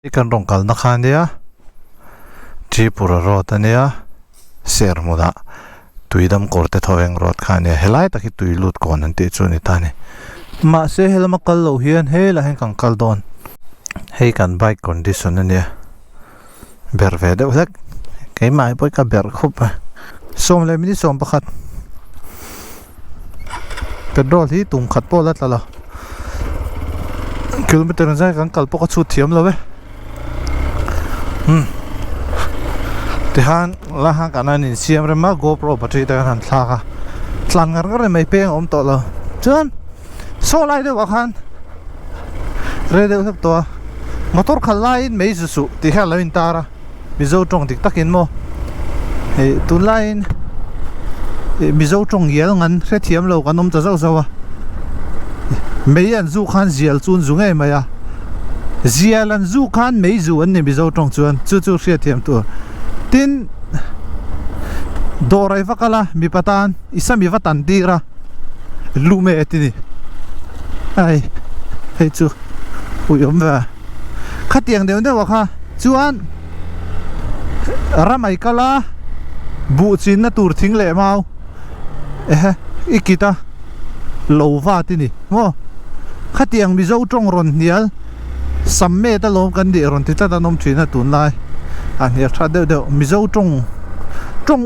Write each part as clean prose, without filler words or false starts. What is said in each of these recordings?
Ikan rongkal nakhan dia Tripura road ania sermuda tuidam korte thaweng road khania helai taki tuilut kon an te chuni tani ma se helma kallo hian hela hen kan kaldon hei kan bike condition ania berve de ulak kai mai poi ka ber khup som le mini som pakhat petrol hi tung khat pola tala kilometer zai kan kalpo ka chu thiam lowe tihan laha kanan in siam rema GoPro battery ta han thla tlan ngar mai peng om to lo chuan so lai de wakhan re de sak to motor khalai in mei su ti ha lain tara mizo tong dik takin mo he tu line mizo tong yel ngan re thiam lo kanom ta zau zawa mei an zu khan zial chun zungai maya zialan zu khan mei zu an ni mizo tong chuan chu re thiam tu tin dorai vakala mi patan isami vatan tira lume etini ai hei chu uyom va khatiang de de wakha chuan ramai kala bu chin na tur thing le mau ikita lova tini mo khatiang mi zo tong ron nial samme ta lom kan di ron ti ta nom thina tun lai an here tha de mizo tong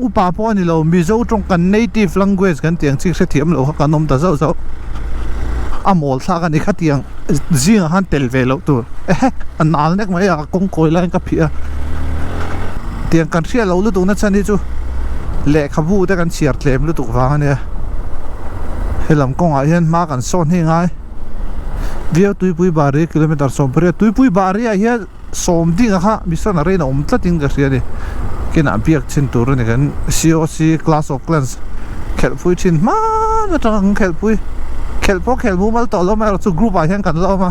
upa po ni lo mizo tong kan native language kan tiang chi se thiam lo ka nom ta zo zo amol tha kan ikha tiang zinga han tel ve lo tur anal nek mai a kong koi lai ka phia tiang kan ria lo lu tu na chani chu le khabu te kan chiar tlem lu tu wa ne helam kong a hian ma kan son hi ngai vio tuipui bari kilometer sompre tuipui bari a hian som ding kha mission arena tlatin ka ria ni kina biak chin tur ni kan COC Clash of Clans khelpui chin ma na tang khelpui khelbu mal to lo ma chu group a hian kan lo ma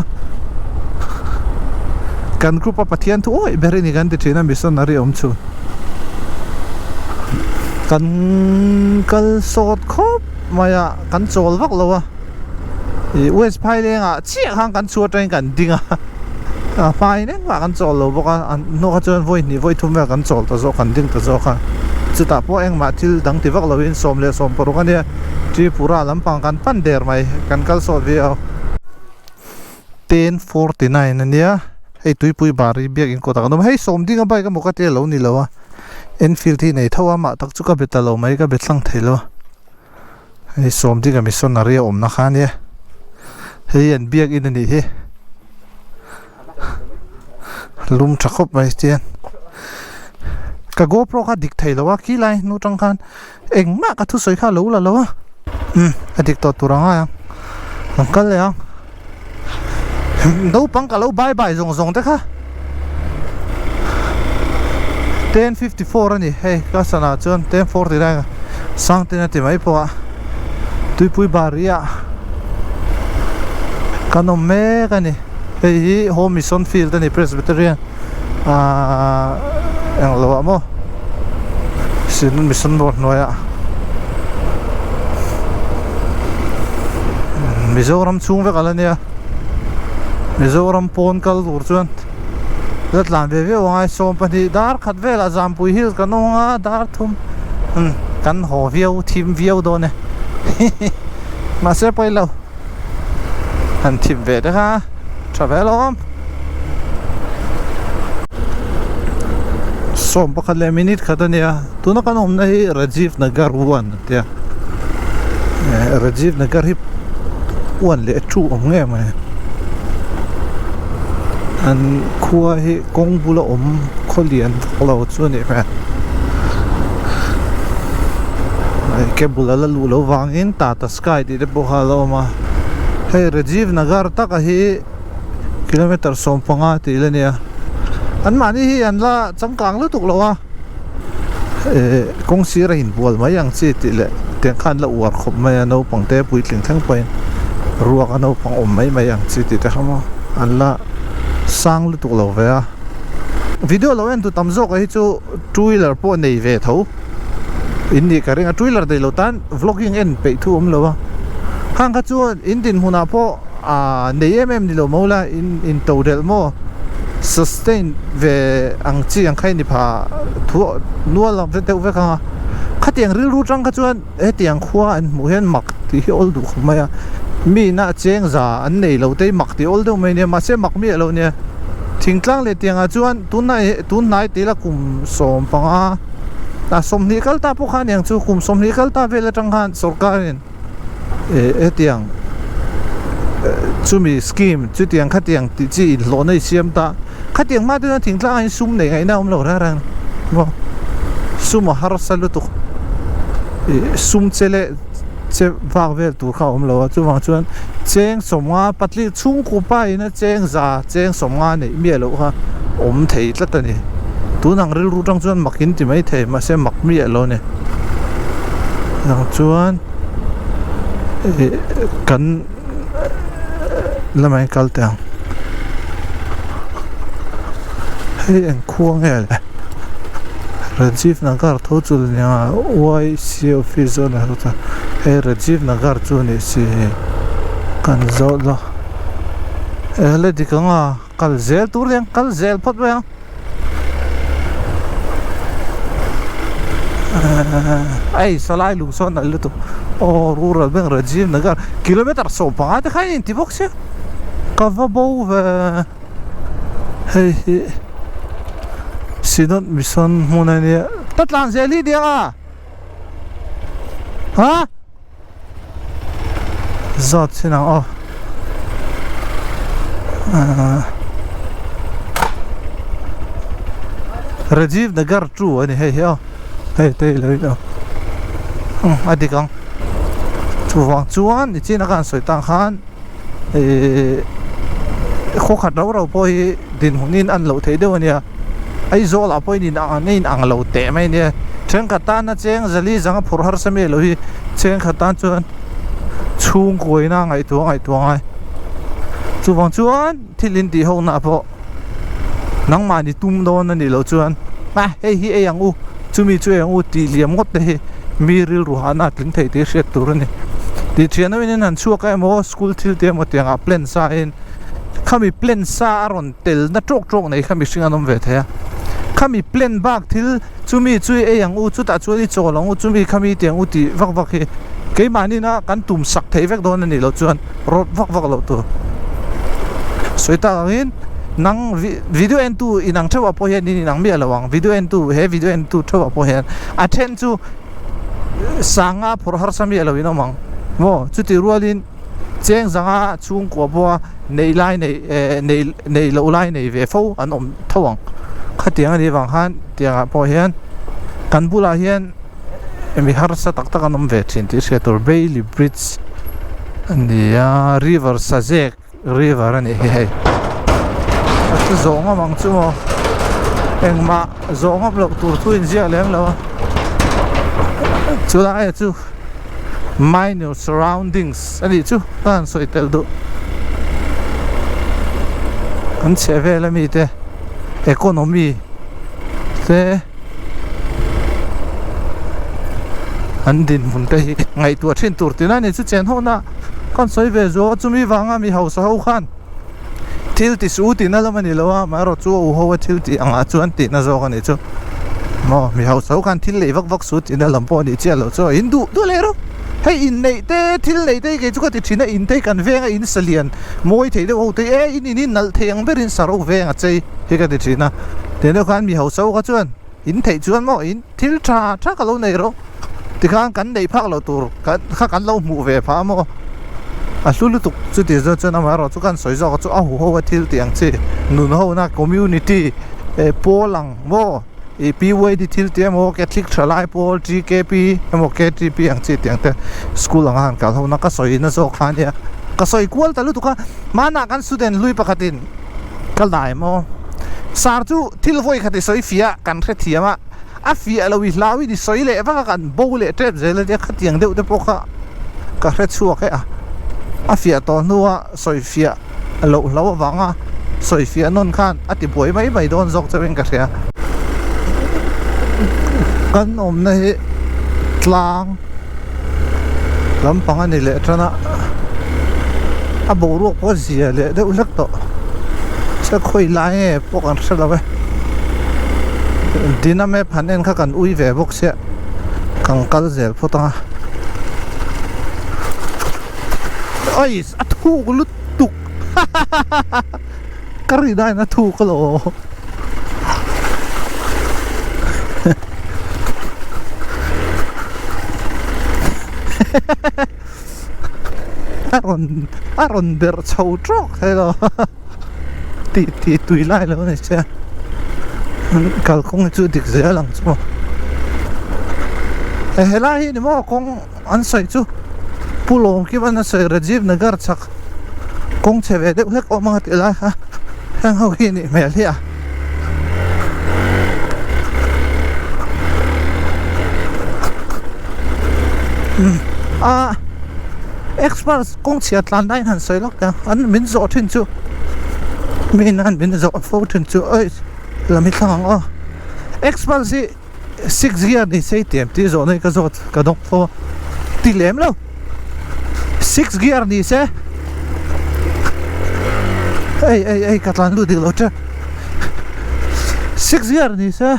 kan group a pathian tu oi beri ni kan ti thina mission ari chu kan kal sot khop maya kan chol vak lo wa West Pai lenga chi hang kan chu train kan dinga fai ne wa kan chol lo boka no ka chon voi ni voi thum kan chol ta zo kan ding ta zo kha chuta po eng ma thil dang ti vak lo in som le som por kan ya Tripura lampang kan pan der mai kan kal so vio 1049 ania hei tuipui bari biak in ko ta no hei som ding bai ka mo ka te lo ni lo wa Enfield thi nei thawa ma tak chu ka beta lo mai ka betlang thelo hei som ding a missionary om na khan ya hei an biak in ani he lum thakop mai tian ka GoPro ka dik thei lawa ki lai nu tang khan eng ma ka thu soi kha lo la lawa adik to turanga yang kal yang no pang ka lo bye bye zong te kha 1054 ani hey ka sana chon 1040 ra sang tin ati mai po tuipui baria kanom me ka ni hei home mission field ani Presbyterian ang lawa mo sinun mission board noya Mizoram chung ve kala nia Mizoram pon kal dur chuan lat lan ve ve wangai som pani dar khat ve la Jampui Hills kanonga dar thum kan ho viau thim viau do ne ma se pai lo an thim ve de ha travel om som pakhat le minute khatania tuna kanom na hi Rajiv Nagar 1 tia Rajiv Nagar hi 1 le 2 om nge mai an khuwa hi kongbula om kholian lo chu ni fa ai ke bulala lu lo wangin Tata Sky ti de bohalo ma hei Rajiv Nagar tak hi kilometer som panga ti lenia an mani hi an la changkang lu tuk lo wa kong si ra hin bol mai yang chi ti le teng khan la war khop mai no pangte pui tling thang pai ruak ano pang om mai yang chi ti te khamo an la sang lu tuk lo ve a video lo en tu tamzo ka hi chu two wheeler po nei ve tho in ni ka ringa two wheeler dei lo tan vlogging en pe thu om lo wa hang ka chu in din huna po nei ni lo mola in to del mo sustain về ang chi ang khai ni pha thu nual lam te ve ka khát tiếng ril ru trăng khát chuan tiếng khoa anh mu hen mặc thì ol du khmai a mi na cheng za an nei lo te mak ti ol do mai ne ma se mak mi lo ne thing tlang le tiếng a chuan tun nai te la kum som panga ta som ni kal ta po khan yang chu kum som ni kal ta ve la tang khan sarkarin tiếng chu mi scheme chu tiếng khát tiếng ti chi lo nei siam ta khát tiếng ma tu thing tlang anh sum nei ngai na lo ra ran bo sum har salu tu sum chele che vak vel tu kha lo chu wang chuan cheng somnga patli chung ku pa ina cheng za cheng somnga nei mi lo ha thei tla ni tu nang ril ru tang chuan makin ti mai thei ma se mak mi lo ne nang chuan kan lamai kal tang hei en khuang he Rajiv Nagar tho chul nya YC office na ta he Rajiv Nagar chu ni si kan zo lo le dikanga kal zel tur yang kal zel phot ba ai salai lu son al tu o rural ben Rajiv Nagar kilometer so pa ta khain ti boxe ka va bo hey Sidon mission muna niya tatlan zeli dia ha zat sinang oh Rajiv Nagar tu ani hey yo hey te lo yo adikang chuwang chuan ni china kan soitang khan kho khat ro po hi din hunin an lo thei deu ania ai zo la poi ni na nei ang lo te mai ne theng khatan na cheng zali jang phur har same lo hi cheng khatan chuan chung koi na ngai tuang chuwang chuan thilin ti ho na po nang ma ni tum don na ni lo chuan ma hei hi e yang u chumi chu yang u ti liam ngot te mi ril ru hana tling thei te set tur ni ti thian in han chu ka mo school thil te mo tiang a plan sa in khami plan sa ron tel na trok nei khami singa nom ve the khami plan bak thil chumi chui e yang u chu ta chu ni cholong u chumi khami tiang u ti vak hi ke mani na kan tum sak thei vek don ni lo chuan rot vak lo tu soita in nang video en tu inang thawa po hian ni nang mi alawang video en tu thawa po hian attend chu sanga phur har sami alawin amang mo chu ti rualin cheng zanga chung ko bo nei lai nei lo lai nei ve fo an om thawang khatiang ani wang han tia po hian kan bula hian mi har sa tak tak anom ve chin ti setor Bailey Bridge ania river Sajek river ani he tu zonga mang chu mo engma zonga blok tur tu in zia leng lo chu la chu minor surroundings ani chu tan soi tel du an cheve la mi te economy te an din mun te ngai tu thin tur tina ni chu chen ho na kan soi ve zo chumi wanga mi hausa ho khan thil ti su ti na lamani lowa ma ro chu u ho thil ti anga chuan ti na zo kan chu mo mi hausa ho khan thil le vak su ti na lampo ni che lo cho hindu du le ro hei in nei te thil nei te ke chu ka ti thina in te kan venga in salian moi thei de ho te e in nal theng berin saro venga chei he ka ti thina te no khan mi hausa ho ka chuan in thei chuan mo in thil tha ka lo nei ro ti khan kan nei phak lo tur kan lo mu ve pha mo a lulu tuk chu ti zo chana ma ro chu kan soi zo chu a hu ho thil tiang chi nun ho na community polang mo e pway di thil te mo catholic thalai pol gkp mo ktp ang chi tiang te school ang han ka ho na ka soi na zo khan ya ka soi kwal talu tuka mana kan student lui pakhatin kal dai mo sar chu thil voi khati soi fia kan khe thiama a fia lo wi lawi di soi le va kan bo le trep zel de khatiang deu te poka ka khe chu ka a fia to nuwa soi fia lo wanga soi fia non khan ati boi mai don zok chaweng ka thia kan om na hi tlang lampang ani le trana a bo ro po zia le de ulak to ta khoi lai pok an sa lawe diname phanen kha kan ui ve bok se kang kal zel photanga oi athu lut tuk kari dai na thu ko lo aron der chau trok hello ti tui lai lo ne cha kal kong chu dik ze lang chu hela hi ni mo kong an sai chu pulong ki ban sai Rajiv Nagar chak kong cheve de hek o ma ti la ha hang ho hi ni mel hi a express kong chiat lan dai han sai lok ka an min zo thin chu min an min zo fo thin chu oi la mi thang o express si 6 gear ni sei tem ti zo nei ka zot ka dok fo ti lem lo 6 gear ni se ei katlan lu di lo cha 6 gear ni se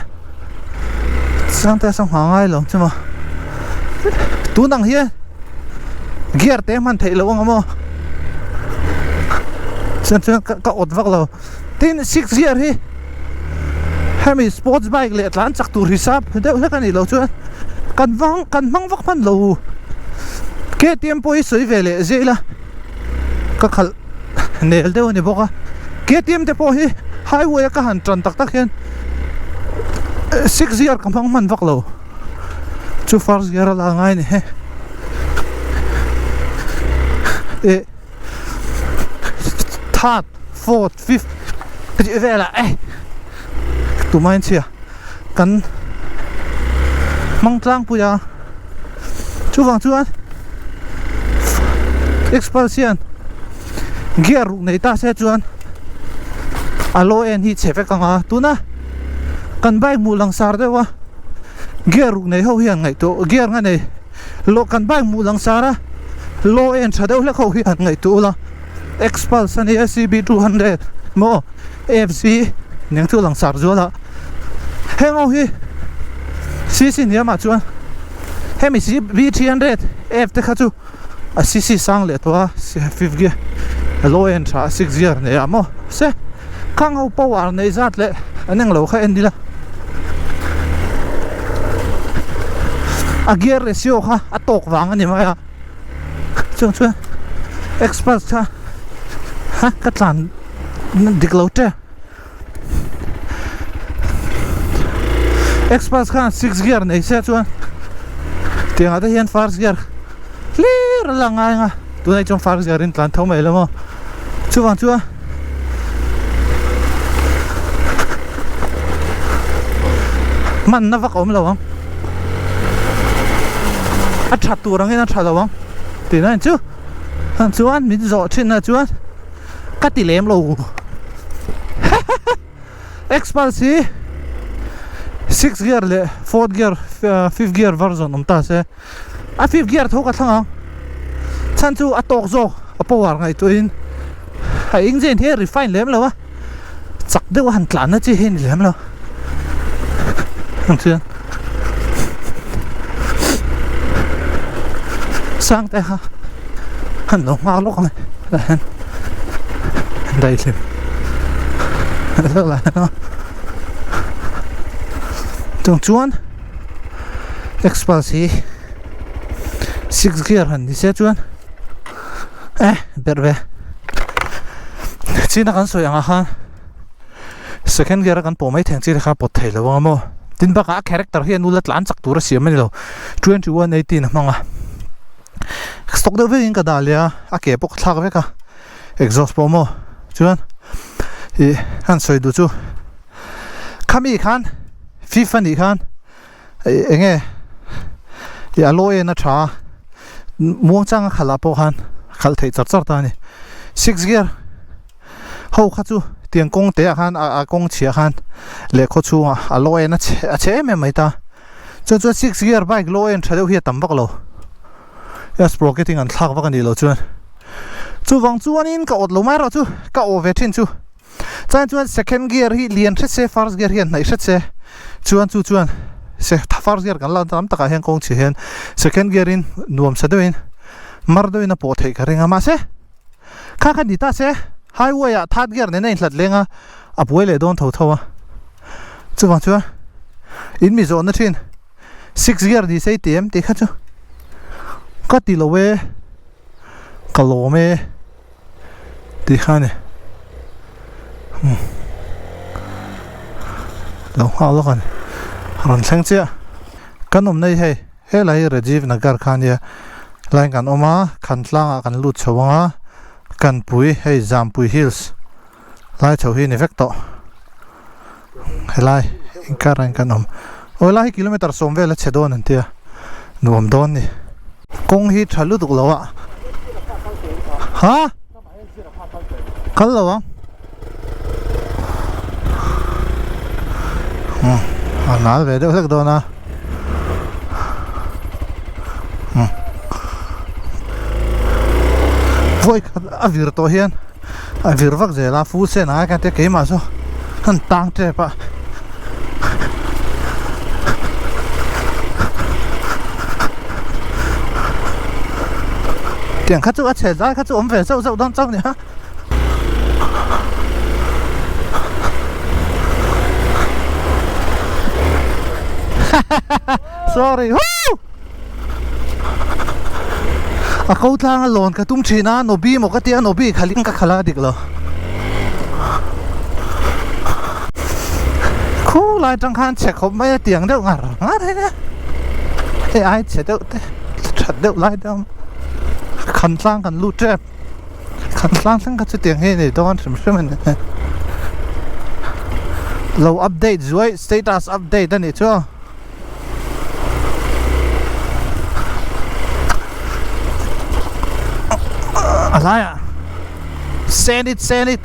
sang ta sang hangai lo chuma tu nang hi gear te man thei lo ngamo chen ka ot vak lo tin 6 gear hi hemi sports bike le tlan chak tur hisap de la kan lo chu kan mang vak pan lo ke tempo i soi vele zela ka khal nel de ni boka ke tem te po hi highway ka han tran tak hian 6 gear kam man vak lo chu first gear la ngai ni he third fourth fifth cái về là tụi mình chia cần mong trang puya chú vàng chú anh expulsion gear này ta sẽ chú anh alo en hi chế phải căng tu na cần bay mù lăng sar đấy wa gear này hậu hiền ngày tu gear ngay này lo cần bay mù lăng sar á lo en chả đâu là hậu hiền ngày tu là expulsion SCB 200 mo FC những thứ lăng sar rồi là heng au hi CC ni ma chuan hemi CB 300 F te kha chu a CC sang le to 5 gear low end 6 gear ne amo se kang au power nei zat le aneng lo kha endila a gear ratio kha a tok wang ani ma ya chung expert kha ha ka tlan diklote express khan 6 gear nei se chuan tiang ata hian first gear clear langai nga tu nei chong first gear in tlan thau mai lamo chuwang chuwa man na vak om lawang a that turang in a that lawang ti na chu han chuan min zo thin na chuan ka ti lem lo express 6 gear le 4 gear 5 gear version ta se a 5 gear thoka thanga chan chu atok zo a power ngai to in a engine he refine lem lo wa chak de wa han tlan na chi hen lem lo chu sang ta ha han no ma lo kan dai lim la no tung chuan expulsi 6 gear han ni se chuan berve china kan soyanga khan second gear kan po mai theng chi kha pot thei lo mo tin ba ka character hi nu la tlan chak tur siam ni lo 2118 manga stock de vein ka dalia a ke pok thak ve ka exhaust po mo chuan hi han soi du chu khami khan FIFA ni khan enge ya loe na tha muang chang khala po khan khal thei char ta ni 6 gear ho kha chu tiang kong te khan a kong chia khan le kho chu a loe na che me mai ta chu 6 gear bike loe en thadeu hi tam bak lo ya sproketing an thak bak ani lo chuan chu wang chuan in ka ot lo mai ro chu ka o ve thin chu chan chuan second gear hi lian thret se first gear hian nai thret se chuan se first gear kan la tam taka hian kong chi hian second gear in nuam sa doin mar doin a po thei ka ringa ma se kha khan dita se highway a third gear ne nei hlat lenga a puai le don tho tho a chuwang chuan in mi zo na thin 6 gear di sei tem te kha chu ka ti lo we ka lo me ti khane lo ha lo kan ron thang chia kanom nei he lai Rajiv Nagar khania lai kan oma khan tlanga kan lut chawanga kan pui hei Jampui Hills lai chho hi ni vek to helai inkaran kanom ola hi kilometer somvel a chedon an tia nuam don ni kong hi thalu duk lawa ha kal lawa anal ve de sak dona voi avir to hian avir vak zela fu se na ka te ke ma so han tang te pa tiang kha chu a che za kha chu om ve zau zau dang chang ni ha sorry a kau tlang a lon ka tum thina no bi mo ka tia no bi khalin ka khala dik lo khu lai tang khan che khom mai tiang deuh ngar thế nè e ai che deuh te that deuh lai dam khan tlang kan lu trap khan tlang sang ka chu tiang he nei don shim shim ne low update zuai status update ani chu alaya send it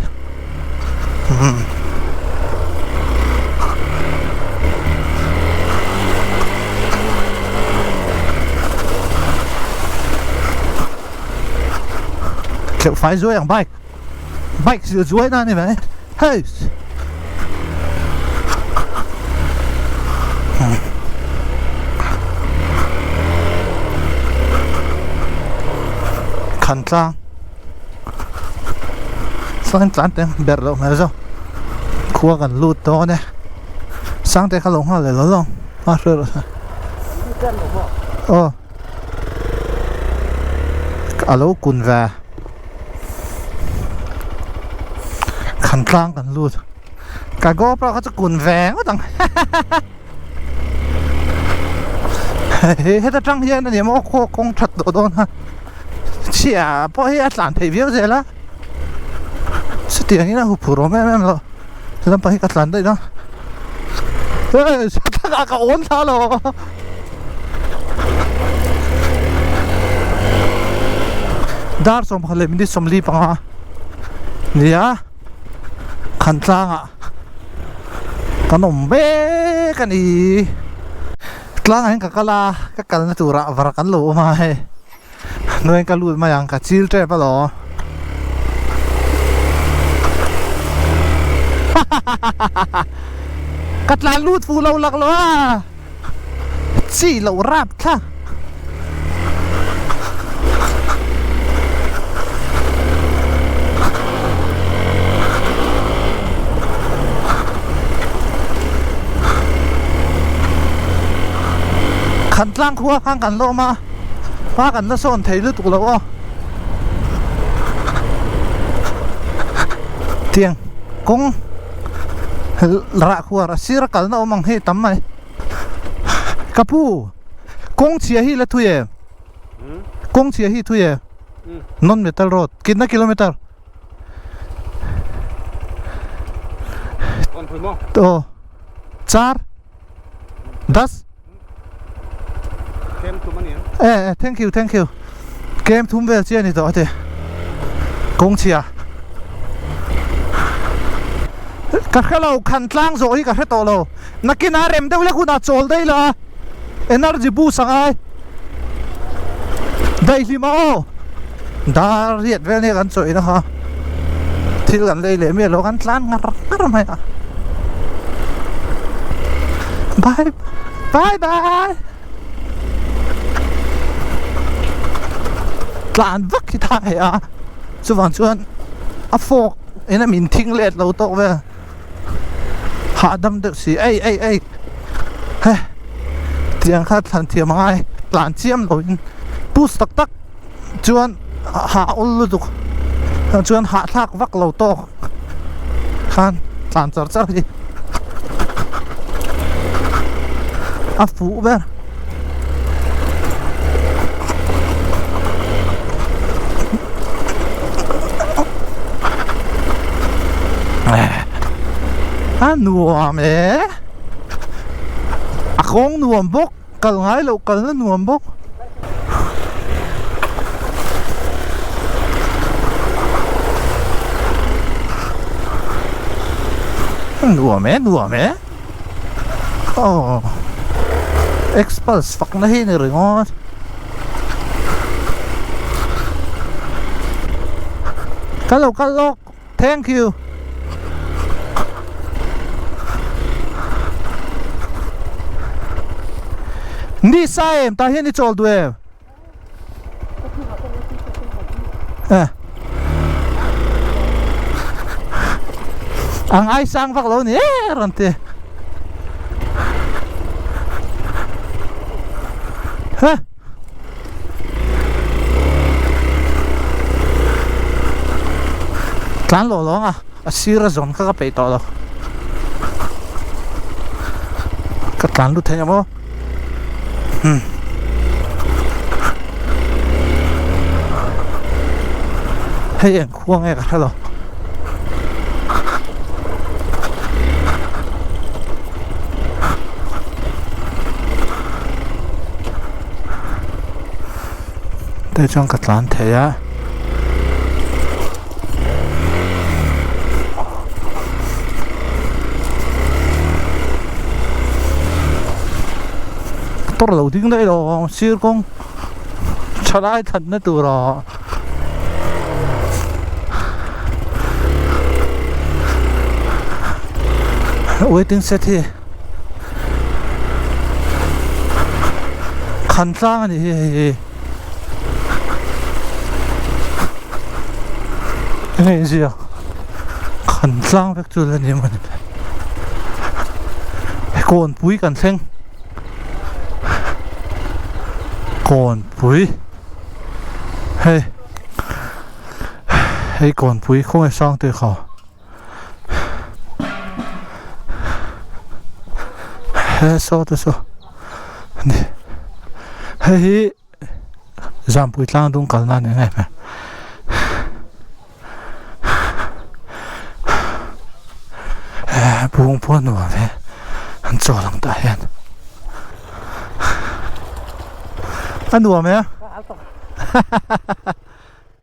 kiểu phải dưới hàng bike dưới ra này vậy hey khẩn trương sáng chán tem bẹt lộn này sao khua gần lụt to này sáng té khá lông hoa lại lớn không hoa sơ rồi alo cùn về khẩn trương gần lụt cả góp ra có cùn về quá tầng hết ta trăng hiên này mà khô con thật đồ đôn ha chia bao hết làm thầy viết gì lá sự tiền như là hụt phù rồi em rồi chúng ta bao hết làm đây đó sao ta cả ổn sao rồi dar som khale min som li panga nia khan tlang a kanom be kani tlang ang kakala kakal na tura var kan lo ma he noen ka lut ma yang ka chil tre pa lo katlan lut fu lo lak lo a chi lo rap tha khẩn trương khua khang kan lo ma pa kan na son thei lu tu lo o tiang kong ra khua ra sir kal na omang he tam mai kapu kong chia hi la thu ye kong chia hi thu ye non metal road kitna kilometer to 4 10 thank you kem thum vel chia ni to te kong chia ka khalo khan tlang zo hi ka he to lo nakina rem deu le khuna chol dei la energy bu sangai dei li ma o dar riat vel ne kan choi na ha thil kan lei le me lo kan tlan ngar mai a bye bye bye tlan vak ki thai a chuan chuan a fok ena min thing let lo to ve ha dam de si ei he tiang kha than thiam ngai tlan chiam lo in pus tak tak chuan ha ul lu duk chuan ha thak vak lo to khan tlan char hi a fu ber nuam a khong nuam bok kal ngai lo kal na nuam bok nuam oh expulse fak na hi ni ringot kalok thank you ni sai em ta hian ni chol du em ang ai sang vak lo ni ron te ha tlan lo long a sira zon ka pe to lo ka tlan lu the mo hay em khuang e ka lo để trong các lán thế á tôi đầu tiên đây rồi siêu con cho ai thật nó từ rồi waiting set thì khăn sang thì cái gì à khẩn sang việc chưa lên gì mà còn bụi cần xanh còn bụi hey còn bụi không phải sang từ khó hey sao nè hey giảm bụi lang đúng cả là này mà buông buồn nữa về anh cho lòng ta hen anh đùa mẹ